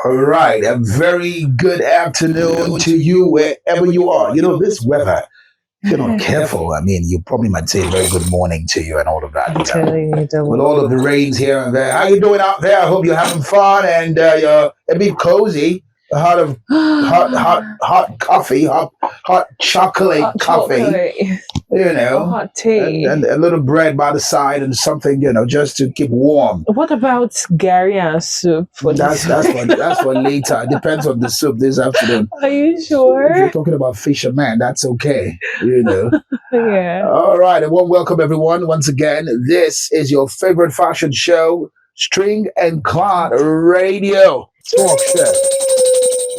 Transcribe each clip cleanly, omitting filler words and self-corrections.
All right, a very good afternoon to you wherever you are. You know, this weather, if you're not careful, I mean, you probably might say very good morning to you and all of that. I'm telling you, With all of the rains here and there. How you doing out there? I hope you're having fun and you're a bit cozy. Hot coffee, hot chocolate coffee. You know, hot tea, and a little bread by the side and something, just to keep warm. What about Garian soup? That's for later. It depends on the soup this afternoon. Are you sure? If you're talking about fisherman, that's okay. Yeah. All right, and welcome everyone once again. This is your favorite fashion show, String and Clad Radio Talk Show.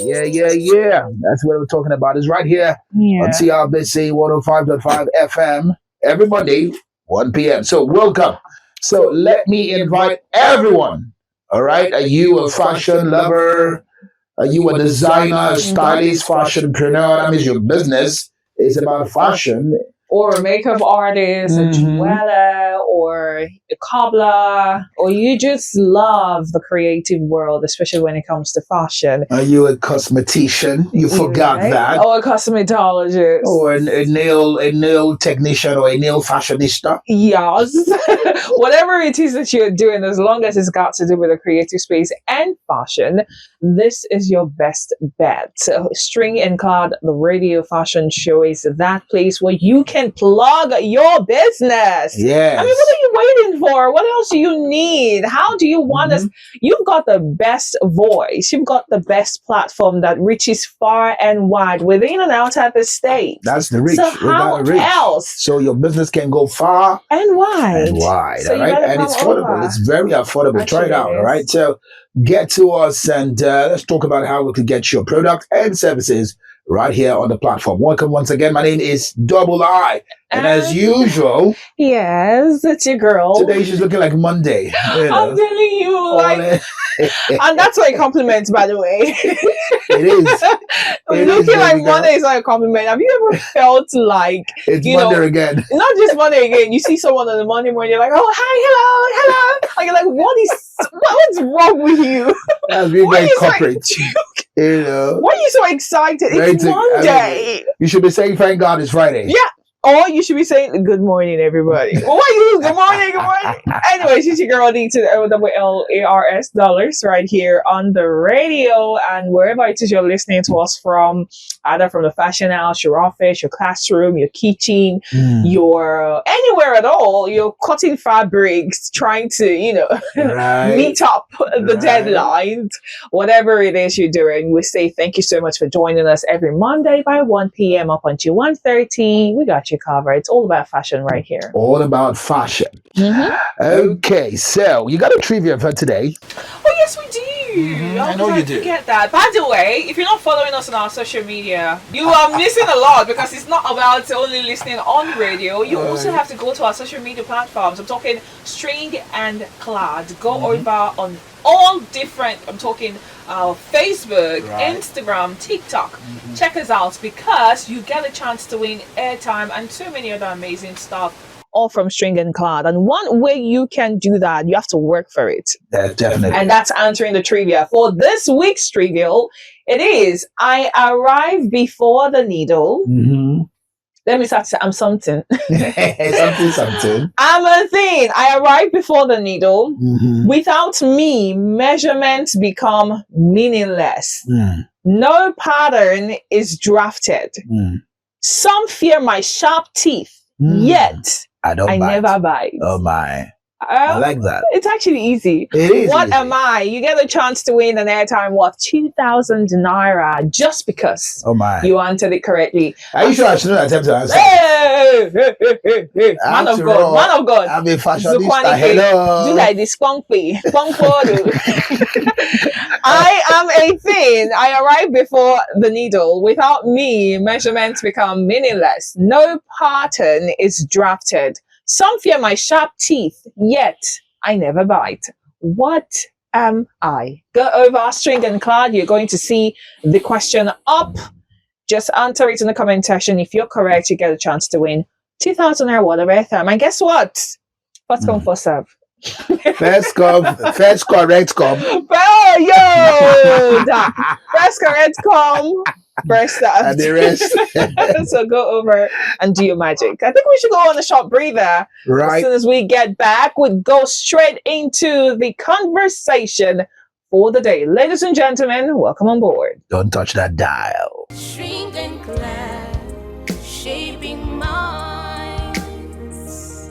Yeah. That's what we're talking about. Is right here on CRBC 105.5 FM every Monday, 1 p.m. So welcome. So let me invite everyone. All right. Are you a fashion lover? Are you a designer, stylist, fashionpreneur? That means your business is about fashion. Or a makeup artist, a jeweler, or a cobbler, or you just love the creative world, especially when it comes to fashion. Are you a cosmetician? You forgot that. Or a cosmetologist. Or a nail technician or a nail fashionista. Yes. Whatever it is that you're doing, as long as it's got to do with a creative space and fashion, this is your best bet. So String and Clad, the radio fashion show, is that place where you can plug your business. Yes. I mean, what are you waiting for? What else do you need? How do you want us? You've got the best voice. You've got the best platform that reaches far and wide within and outside the state. That's the reach. So how else? So your business can go far and wide. So all right? And it's affordable. Over. It's very affordable. Try it out. All right. So get to us and let's talk about how we can get your product and services right here on the platform. Welcome once again. My name is Double I. And as usual... Yes, it's your girl. Today she's looking like Monday. I'm telling you. And that's like a compliment, by the way. It is. Looking like Monday is like a compliment. Have you ever felt like... It's Monday again. Not just Monday again. You see someone on the Monday morning, you're like, oh, hi, hello. And you're like, what's wrong with you? That's being very corporate. Why are you so excited? It's Monday. You should be saying, thank God it's Friday. Yeah. Or you should be saying, good morning, everybody. Well, why you? Good morning. Anyways, it's your girl D to the OWLARS dollars right here on the radio. And wherever it is you're listening to us from, either from the fashion house, your office, your classroom, your kitchen, your anywhere at all, you're cutting fabrics, trying to, meet up the deadline. Whatever it is you're doing, we say thank you so much for joining us every Monday by 1 p.m. up until 1:30. We got you covered. It's all about fashion right here. All about fashion. Okay, so you got a trivia for today. Oh, yes, we do. I know you do. Forget that. By the way, if you're not following us on our social media, you are missing a lot because it's not about only listening on radio. You also have to go to our social media platforms. I'm talking String and Clad. Go over on all different, I'm talking Facebook, Instagram, TikTok. Check us out because you get a chance to win airtime and so many other amazing stuff, all from String and Clad. And one way you can do that, you have to work for it. Definitely. And that's answering the trivia. For this week's trivial, it is, I arrive before the needle. Let me start to say, I'm something. something. I'm a thing. I arrive before the needle. Without me, measurements become meaningless. No pattern is drafted. Some fear my sharp teeth, yet I never bite. Oh my. I like that. It's actually easy. It is. What am I? You get a chance to win an airtime worth 2,000 naira just because you answered it correctly. Are you sure I shouldn't attempt to answer? Hey. Man of God. I'm a fashionista. Hello. Do like this. I am a thing. I arrive before the needle. Without me, measurements become meaningless. No pattern is drafted. Some fear my sharp teeth, yet I never bite. What am I? Go over String and Clad. You're going to see the question up. Just answer it in the comment section. If you're correct, you get a chance to win 2,000 or whatever airtime. And guess what? First come, first serve. First come, first correct come. Well, yo. Press correct, come. Press that. And the rest. So go over and do your magic. I think we should go on a short breather. As Right. soon as we get back, we go straight into the conversation for the day. Ladies and gentlemen, welcome on board. Don't touch that dial. Shrink and clad, shaping minds.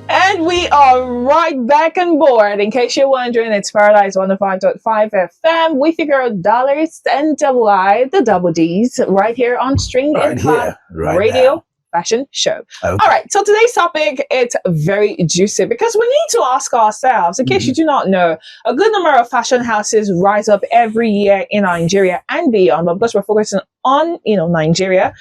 And we are right back on board. In case you're wondering, it's Paradise 105.5 FM. We figure out dollars and double I, the double D's, right here on String Right and Clad here. Right Radio now. Fashion Show. Okay. All right, so today's topic, it's very juicy because we need to ask ourselves, in case you do not know, a good number of fashion houses rise up every year in Nigeria and beyond, but because we're focusing on, Nigeria.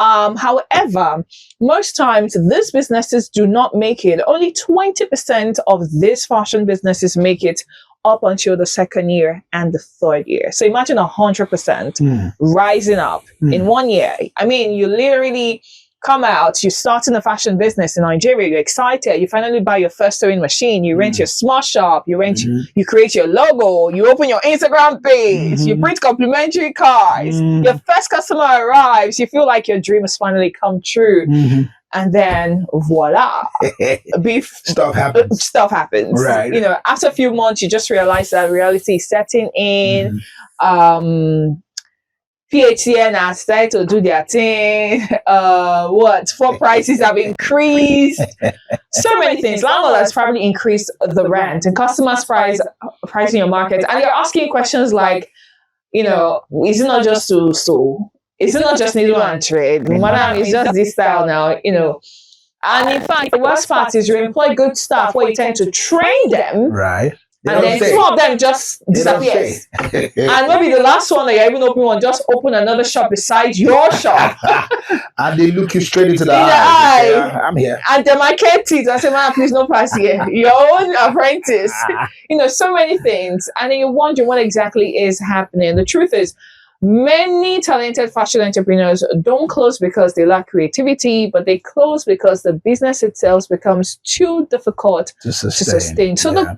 However, most times these businesses do not make it. Only 20% of these fashion businesses make it up until the second year and the third year. So imagine 100% rising up in 1 year. I mean, you literally come out, you start in a fashion business in Nigeria, you're excited, you finally buy your first sewing machine, you rent your small shop, you create your logo, you open your Instagram page, you print complimentary cards, your first customer arrives, you feel like your dream has finally come true. And then voila, Stuff happens. Stuff happens. Right. After a few months, you just realize that reality is setting in. PHCN has started to do their thing. Floor prices have increased. So many things. Landlord has probably increased the rent, and customers pricing your market, and they're asking questions like, is it not just to sew? Is it not just needle and thread? Madam, it's just this style now, And in fact, the worst part is you employ good staff where you tend to train them. Right. And then two of them just disappears. And maybe the last one that you even open one, just open another shop beside your shop. And they look you straight into the In the eye. eye. Yeah, I'm here. And they market it. I say, man, please no pass here. Your own apprentice. So many things. And then you're wondering what exactly is happening. The truth is, many talented fashion entrepreneurs don't close because they lack creativity, but they close because the business itself becomes too difficult to sustain. So the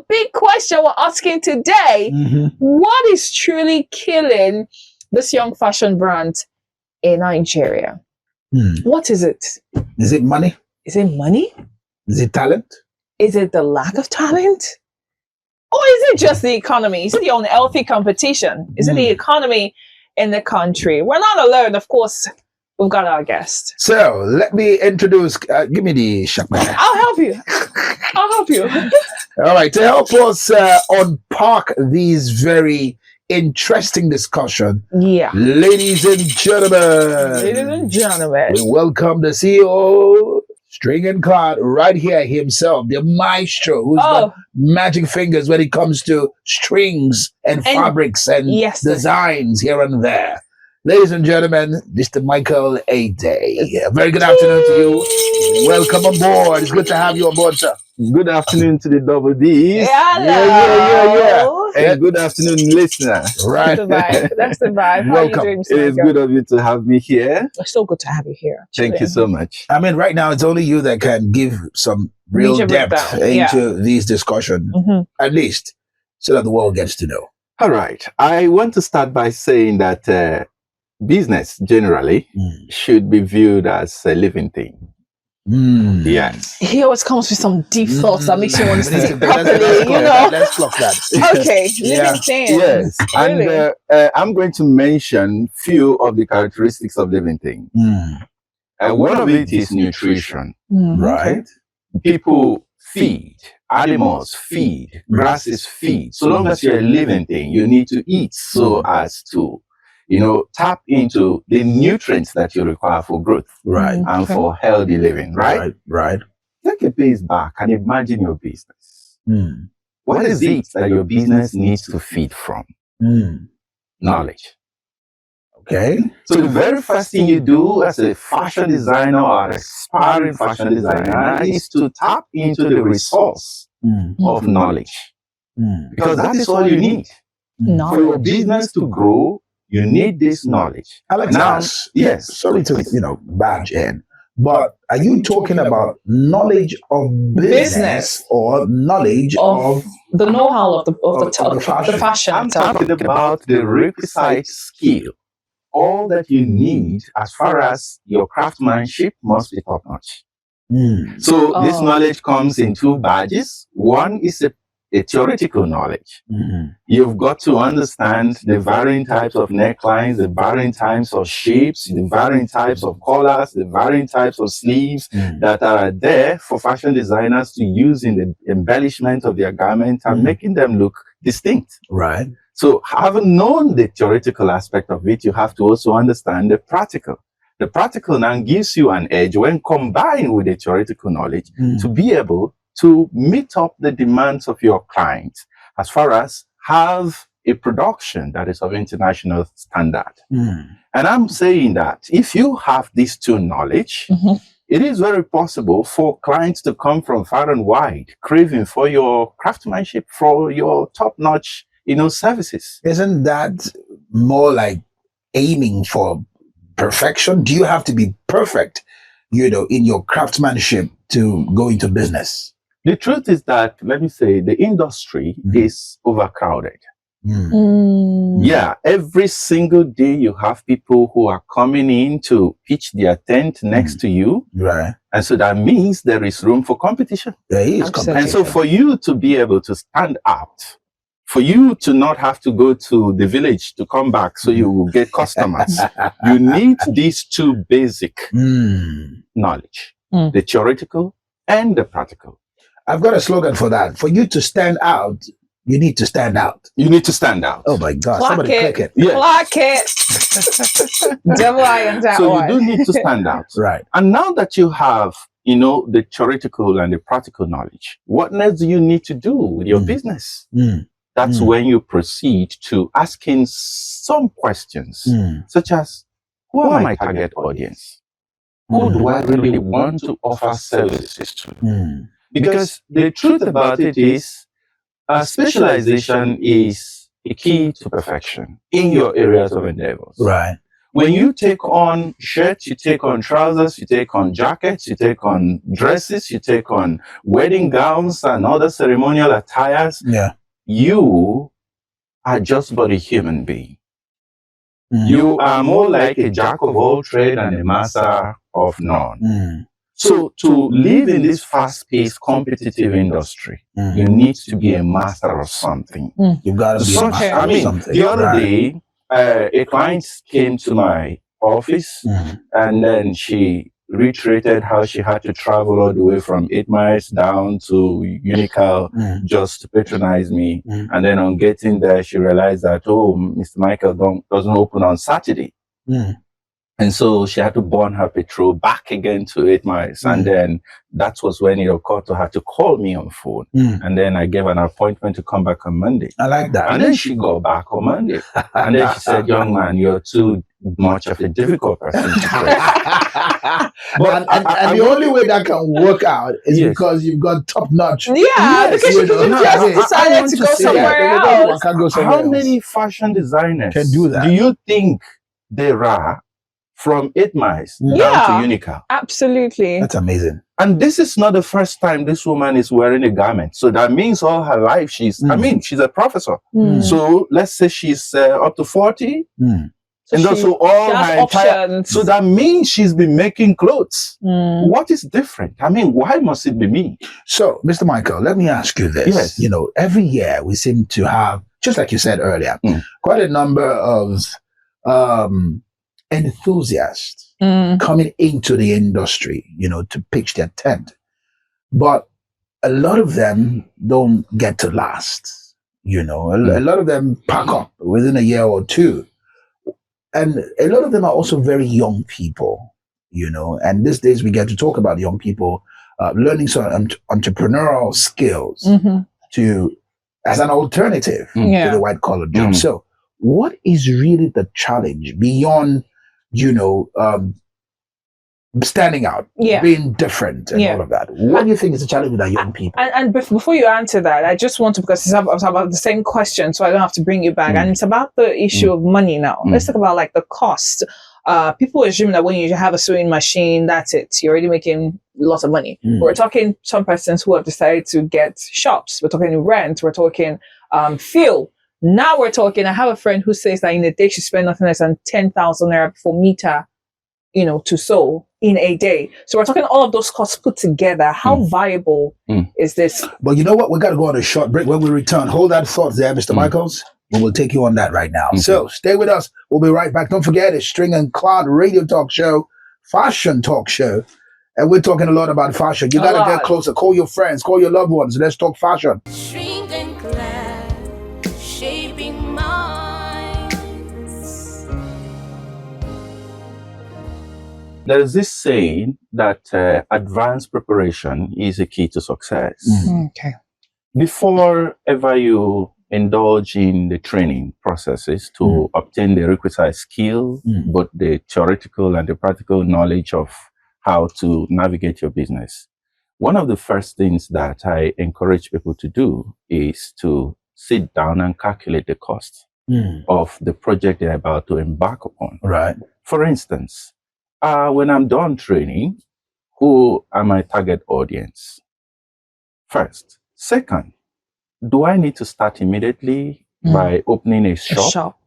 big question we're asking today, what is truly killing this young fashion brand in Nigeria? What is it? Is it money? Is it money? Is it talent? Is it the lack of talent? Or is it just the economy? Is it the unhealthy competition? Is it the economy in the country? We're not alone, of course. We've got our guest. So let me introduce. Give me the shot, man. I'll help you. All right, to help us unpack these very interesting discussion. Yeah. Ladies and gentlemen. We welcome the CEO. String and Clad right here himself, the maestro who's got magic fingers when it comes to strings and fabrics and designs here and there. Ladies and gentlemen, Mr. Michael A. Day. Very good afternoon to you. Welcome on board. It's good to have you on board, sir. Good afternoon to the double D's. Yeah. And good afternoon, listener. Right. That's the vibe. How Welcome. are you doing, It is good of you to have me here. It's so good to have you here. Thank you so much. I mean, right now, it's only you that can give some real Major depth breakdown. into these discussions, at least, so that the world gets to know. All right. I want to start by saying that business generally should be viewed as a living thing. Yes. He always comes with some deep thoughts that makes you want to see properly, Let's clock that. Okay, living thing. Yes. Really? And I'm going to mention few of the characteristics of living thing. One of it is nutrition. Right. People feed, animals feed, grasses feed. So long as you're a living thing, you need to eat so as to tap into the nutrients that you require for growth, Right. and for healthy living, right? Right. Take a pace back and imagine your business. What is it that your business needs to feed from? Knowledge. Okay. So the very first thing you do as a fashion designer or aspiring fashion designer is to tap into the resource of knowledge, because that is all you need. For your business to grow, you need this knowledge. Alex, Now, yes. yes. Sorry to, barge in. But are you talking about knowledge of business or knowledge of the know-how of the fashion I'm itself? talking about the requisite skill. All that you need as far as your craftsmanship must be top notch. So this knowledge comes in two badges. One is a theoretical knowledge. You've got to understand the varying types of necklines, the varying types of shapes, the varying types of collars, the varying types of sleeves that are there for fashion designers to use in the embellishment of their garment and making them look distinct. Right. So having known the theoretical aspect of it, you have to also understand the practical. The practical now gives you an edge when combined with the theoretical knowledge to be able to meet up the demands of your clients as far as have a production that is of international standard. And I'm saying that if you have these two knowledge, it is very possible for clients to come from far and wide, craving for your craftsmanship, for your top-notch, services. Isn't that more like aiming for perfection? Do you have to be perfect, in your craftsmanship to go into business? The truth is that, let me say, the industry is overcrowded. Yeah, every single day you have people who are coming in to pitch their tent next to you. Right. And so that means there is room for competition. There is competition. And so for you to be able to stand out, for you to not have to go to the village to come back so you will get customers, you need these two basic knowledge, the theoretical and the practical. I've got a slogan for that. For you to stand out, you need to stand out. You need to stand out. Oh my God. Clock Somebody it. click it. Yes. Clock it. Double iron that So one. you do need to stand out. Right. And now that you have, the theoretical and the practical knowledge, what next do you need to do with your business? That's when you proceed to asking some questions, such as, who are my target audience? Who do I really want to offer services to? Because the truth about it is, specialization is a key to perfection in your areas of endeavors. Right. When you take on shirts, you take on trousers, you take on jackets, you take on dresses, you take on wedding gowns and other ceremonial attires, you are just but a human being. You are more like a jack of all trades and a master of none. So to live in this fast-paced competitive industry, you need to be a master of something. You've got to be a master of something. The other day, a client came to my office and then she reiterated how she had to travel all the way from 8 miles down to Unical just to patronize me. And then on getting there, she realized that, Mr. Michael doesn't open on Saturday. And so she had to burn her petrol back again to 8 miles. And then that was when it occurred to her to call me on phone. And then I gave an appointment to come back on Monday. I like that. And then she got back on Monday. And then she said, young man, you're too much of a difficult person to press. But and the only way that can work out is because you've got top notch. Yeah, because you could have just decided to go somewhere else. How many fashion designers can do that? Do you think there are from 8 miles down to Unical? Absolutely. That's amazing. And this is not the first time this woman is wearing a garment. So that means all her life she's a professor. So let's say she's up to 40. And also all her entire, so that means she's been making clothes. What is different? I mean, why must it be me? So, Mr. Michael, let me ask you this. Yes. Every year we seem to have, just like you said earlier, quite a number of enthusiasts coming into the industry, to pitch their tent. But a lot of them don't get to last. A lot of them pack up within a year or two. And a lot of them are also very young people, and these days we get to talk about young people learning some entrepreneurial skills as an alternative to the white collar job. So what is really the challenge beyond, standing out, being different and all of that? What do you think is the challenge with our young people? And before you answer that, I just want to, because it's about the same question, so I don't have to bring you back. And it's about the issue of money now. Let's talk about like the cost people assume that when you have a sewing machine, that's it. You're already making lots of money. We're talking some persons who have decided to get shops. We're talking rent. We're talking fuel. Now we're talking, I have a friend who says that in a day she spends nothing less than 10,000 naira for meter, to sew in a day. So we're talking all of those costs put together. How viable is this? But you know what? We got to go on a short break. When we return, hold that thought there, Mr. Michaels. We will take you on that right now. So stay with us. We'll be right back. Don't forget, it's String and Clad radio talk show, fashion talk show. And we're talking a lot about fashion. You got to get closer. Call your friends. Call your loved ones. Let's talk fashion. Shrink and clad, shaping minds. There is this saying that advanced preparation is a key to success. Okay. Before ever you indulge in the training processes to obtain the requisite skill, both the theoretical and the practical knowledge of how to navigate your business, one of the first things that I encourage people to do is to sit down and calculate the cost of the project they're about to embark upon. Right. For instance, when I'm done training, who are my target audience? First. Second, do I need to start immediately by opening a shop?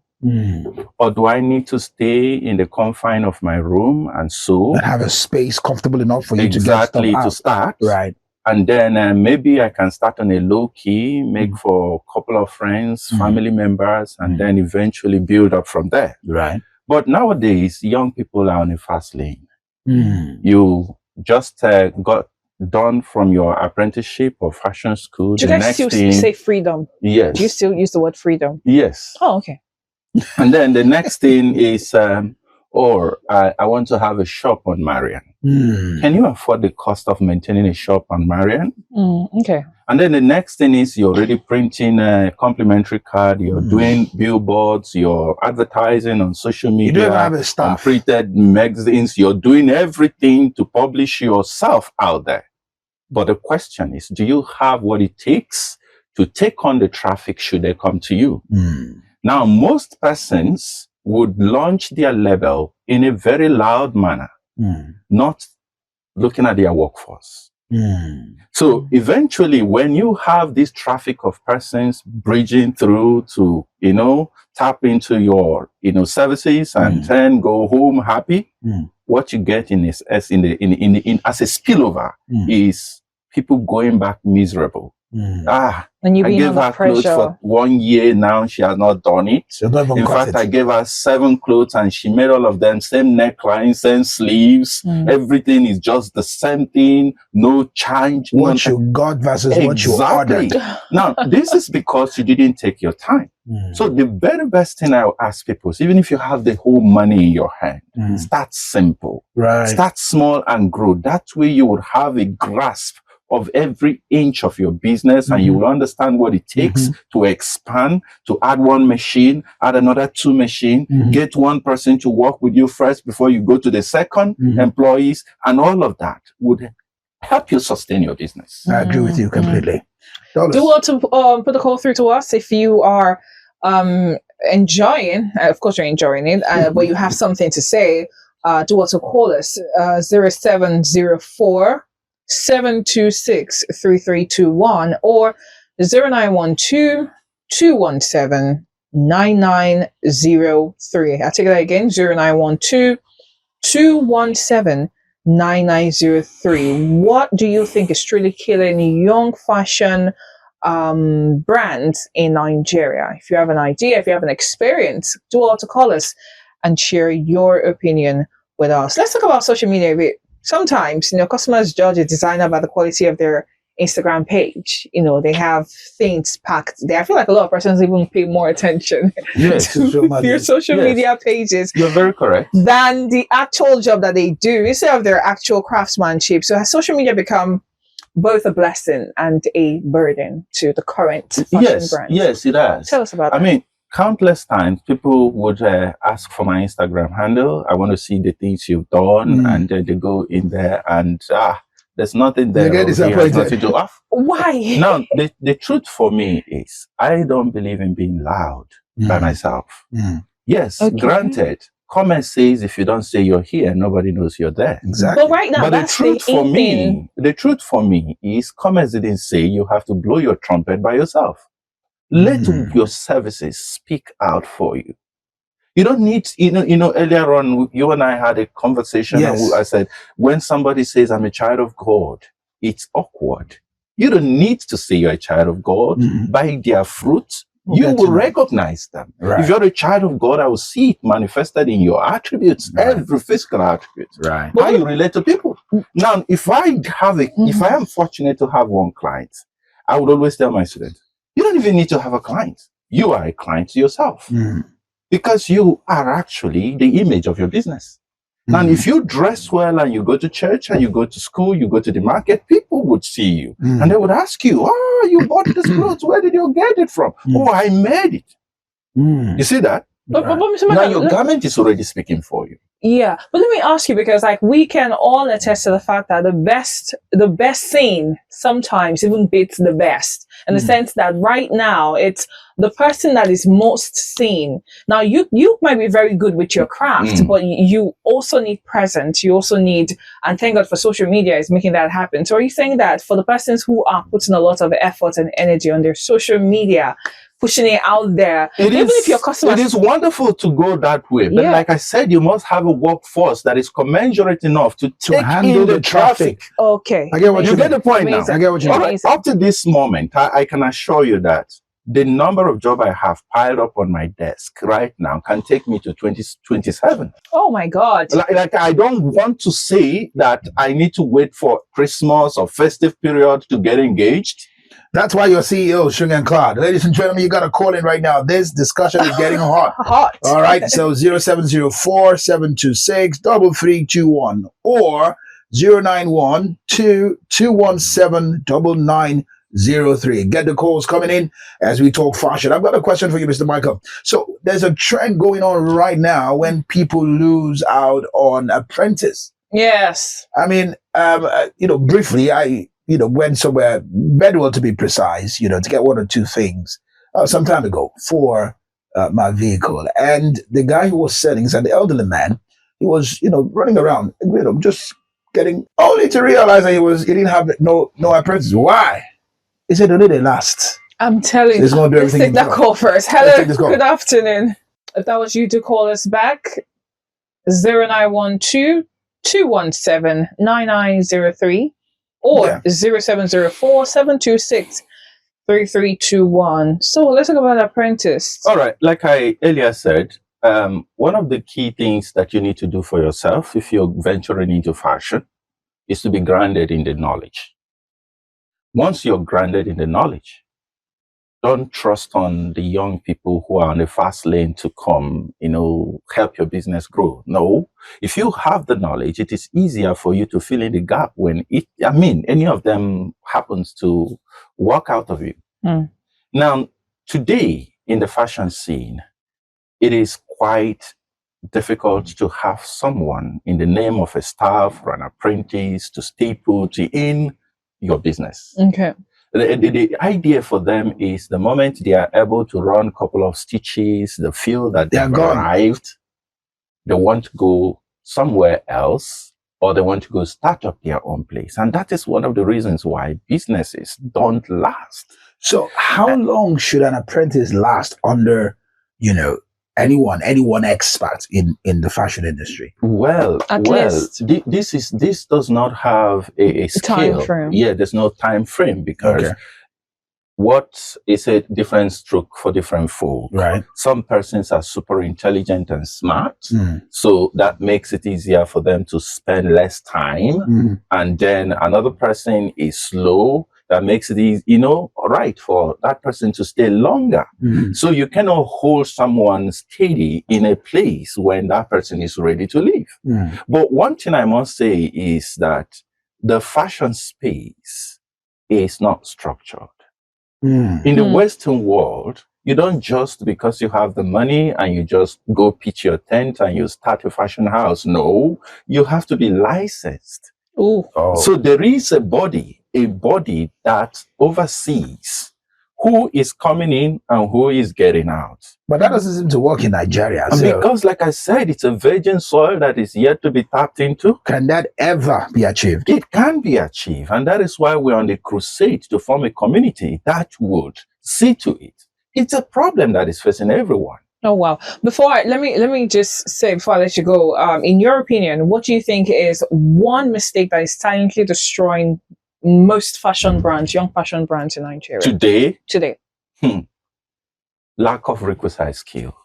Or do I need to stay in the confine of my room and sew? And have a space comfortable enough for you to get Exactly, stuff out. to start. Right. And then maybe I can start on a low key, make for a couple of friends, family members, and then eventually build up from there. Right. But nowadays, young people are on a fast lane. You just got done from your apprenticeship or fashion school. Do you guys still say freedom? Yes. Do you still use the word freedom? Yes. Oh, okay. And then the next thing is, I want to have a shop on Marian. Can you afford the cost of maintaining a shop on Marian? Okay. And then the next thing is you're already printing a complimentary card, you're doing billboards, you're advertising on social media, You don't have a staff. on printed magazines, you're doing everything to publish yourself out there. But the question is, do you have what it takes to take on the traffic should they come to you? Now, most persons would launch their label in a very loud manner, not looking at their workforce. So eventually, when you have this traffic of persons bridging through to, tap into your, services and then go home happy, what you get as a spillover is people going back miserable. And you I being gave under her clothes pressure. for 1 year now. She has not done it. In fact, I gave her 7 clothes and she made all of them same neckline, same sleeves. Everything is just the same thing. No change. What you got versus what you ordered. Now, this is because you didn't take your time. So the very best thing I will ask people is, even if you have the whole money in your hand, start simple. Right. Start small and grow. That way you would have a grasp of every inch of your business, and you will understand what it takes to expand, to add 1 machine, add another 2 machine, get 1 person to work with you first before you go to the second employees, and all of that would help you sustain your business. I agree with you completely. Do want to put a call through to us if you are enjoying, of course you're enjoying it, but you have something to say. Do want to call us 0704 726-3321 or 0912 217 9903. I'll take that again, 0912 217 9903. What do you think is truly killing young fashion brands in Nigeria? If you have an idea, if you have an experience, do all to call us and share your opinion with us. Let's talk about social media a bit. Sometimes, customers judge a designer by the quality of their Instagram page. They have things packed there. I feel like a lot of persons even pay more attention to your social media pages. You're very correct. Than the actual job that they do instead of their actual craftsmanship. So has social media become both a blessing and a burden to the current fashion brands? Yes, it has. Tell us about that. Countless times people would ask for my Instagram handle. I want to see the things you've done, and then they go in there and there's nothing there. They get disappointed. Why? Now, the truth for me is I don't believe in being loud by myself. Yes, granted, comment says if you don't say you're here, nobody knows you're there. Exactly. But right now, But the that's truth for in thing. me, the truth for me is comments didn't say you have to blow your trumpet by yourself. Let your services speak out for you. You don't need, earlier on, you and I had a conversation. Yes. And I said, when somebody says, I'm a child of God, it's awkward. You don't need to say you're a child of God. By their fruit, you will recognize them. Right. If you're a child of God, I will see it manifested in your attributes, every physical attribute. Right. How you relate to people. Now, if I am fortunate to have one client, I would always tell my students, you don't even need to have a client. You are a client to yourself. Because you are actually the image of your business. Now, if you dress well and you go to church and you go to school, you go to the market, people would see you. And they would ask you, oh, you bought this clothes. Where did you get it from? Oh, I made it. You see that? But Mr. Now Michael, your garment is already speaking for you. yeah, but let me ask you, because like we can all attest to the fact that the best scene sometimes even beats the best, in the sense that right now it's the person that is most seen. Now you might be very good with your craft, but you also need presence. You also need, and thank God for social media is making that happen. So are you saying that for the persons who are putting a lot of effort and energy on their social media, pushing it out there, if your customers... It is wonderful to go that way. But like I said, you must have a workforce that is commensurate enough to handle the traffic. Okay. I get what you get the point now. I get what you mean. Right, up to this moment, I can assure you that the number of jobs I have piled up on my desk right now can take me to 2027. Oh my God. Like I don't want to say that I need to wait for Christmas or festive period to get engaged. That's why your CEO, Sugar and Clad. Ladies and gentlemen, you got to call in right now. This discussion is getting hot. All right. So 0704-726-3321 or 091-217-9903. Get the calls coming in as we talk fashion. I've got a question for you, Mr. Michael. So there's a trend going on right now when people lose out on apprentice. Yes. I mean, briefly, I went somewhere, Bedwell to be precise, to get one or two things some time ago for my vehicle. And the guy who was selling, he's an elderly man, he was, running around, just getting, only to realize that he didn't have no apprentice. Why? He said, only they last. I'm telling you. So let's take that call first. Hello, good afternoon. If that was you to call us back, 0912-217-9903. Or 0704-726-3321. So let's talk about apprentice. All right. Like I earlier said, one of the key things that you need to do for yourself if you're venturing into fashion is to be grounded in the knowledge. Once you're grounded in the knowledge, don't trust on the young people who are on the fast lane to come, help your business grow. No, if you have the knowledge, it is easier for you to fill in the gap when any of them happens to walk out of you. Now, today in the fashion scene, it is quite difficult to have someone in the name of a staff or an apprentice to stay put in your business. Okay. The idea for them is the moment they are able to run a couple of stitches, they feel that they've arrived, they want to go somewhere else, or they want to go start up their own place. And that is one of the reasons why businesses don't last. So how long should an apprentice last under, anyone expert in the fashion industry? This does not have a scale. Time frame. Yeah, there's no time frame because what is a different stroke for different folk. Right. Some persons are super intelligent and smart, so that makes it easier for them to spend less time. And then another person is slow. That makes it easy, right for that person to stay longer. So you cannot hold someone steady in a place when that person is ready to leave. But one thing I must say is that the fashion space is not structured. In the Western world, you don't just because you have the money and you just go pitch your tent and you start a fashion house. No, you have to be licensed. Ooh. Oh. So there is a body that oversees who is coming in and who is getting out. But that doesn't seem to work in Nigeria. And So because, like I said, it's a virgin soil that is yet to be tapped into. can that ever be achieved? It can be achieved. And that is why we're on the crusade to form a community that would see to it. It's a problem that is facing everyone. Oh wow! Let me just say before I let you go. In your opinion, what do you think is one mistake that is silently destroying most fashion brands, young fashion brands in Nigeria Today, lack of requisite skill.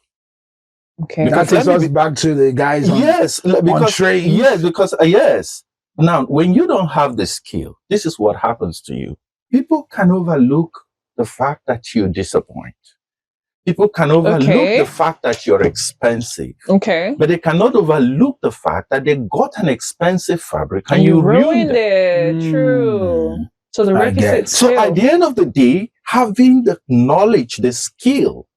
Okay. That takes us back to the guys on, on trains. Yes. Now, when you don't have the skill, this is what happens to you. People can overlook the fact that you disappoint. People can overlook the fact that you're expensive. Okay. But they cannot overlook the fact that they got an expensive fabric and you ruined it. True. So the requisite skill. So at the end of the day, having the knowledge, the skill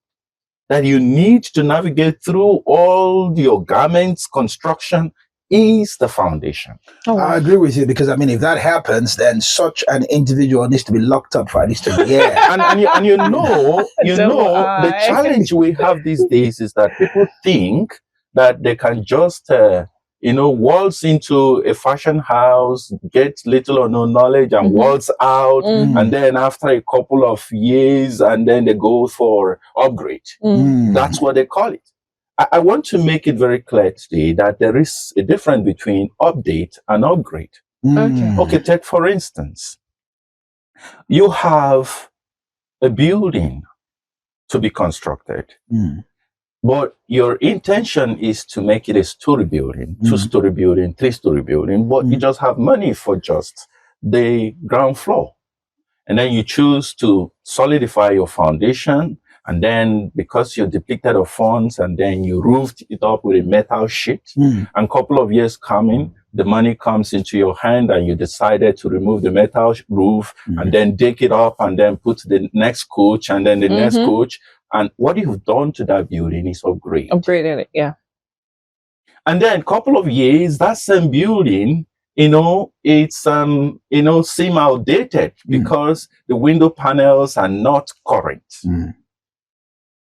that you need to navigate through all your garments construction is the foundation. Oh, wow. I agree with you, because I mean, if that happens, then such an individual needs to be locked up for at least a year. and you know, the challenge we have these days is that people think that they can just waltz into a fashion house, get little or no knowledge, and waltz out, and then after a couple of years, and then they go for upgrade. That's what they call it. I want to make it very clear today that there is a difference between update and upgrade. Okay, take for instance, you have a building to be constructed, but your intention is to make it a story building, 2-story building, 3-story building, but you just have money for just the ground floor. And then you choose to solidify your foundation. And then because you're depleted of funds, and then you roofed it up with a metal sheet, and a couple of years coming, the money comes into your hand and you decided to remove the metal roof and then dig it up and then put the next coach and then the next coach. And what you've done to that building is upgrade. Upgraded it, yeah. And then a couple of years, that same building, it's seem outdated because the window panels are not current.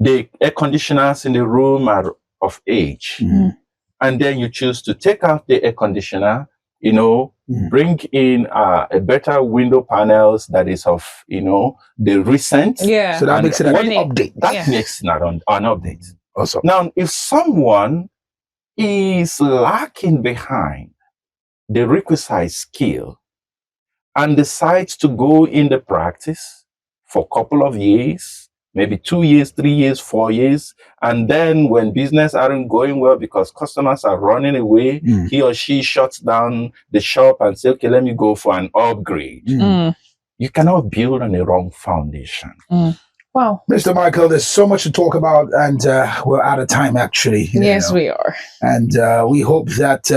The air conditioners in the room are of age. And then you choose to take out the air conditioner, bring in a better window panels that is of, the recent. Yeah. So that makes it an update. That makes it an update. Awesome. Now, if someone is lacking behind the requisite skill and decides to go in the practice for a couple of years, maybe 2 years, 3 years, 4 years. And then when business aren't going well because customers are running away, he or she shuts down the shop and say, okay, let me go for an upgrade. You cannot build on a wrong foundation. Wow. Mr. Michael, there's so much to talk about, and we're out of time, actually. Yes, we are. And we hope that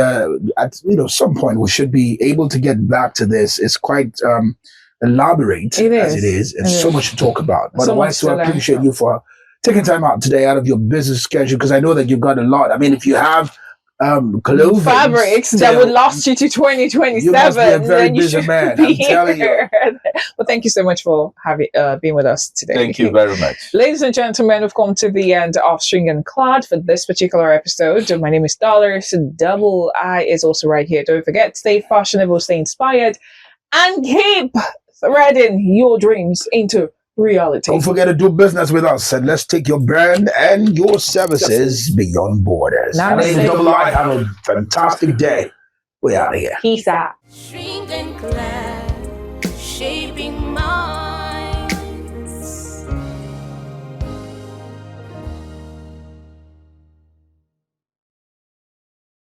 at some point we should be able to get back to this. It's quite elaborate as it is, and so much to talk about. But I appreciate you for taking time out today out of your business schedule, because I know that you've got a lot. I mean, if you have clothing fabrics that would last you to 2027, you must be a very busy man. I'm telling you. Well, thank you so much for having being with us today. Thank you very much. Ladies and gentlemen, we've come to the end of String and Clad for this particular episode. My name is Dollars. Double I is also right here. Don't forget, stay fashionable, stay inspired, and keep threading your dreams into reality. Don't forget to do business with us, and let's take your brand and your services beyond borders. My name is Double I. Have a fantastic day. We're out of here. Peace out. Shrink and clad, shaping my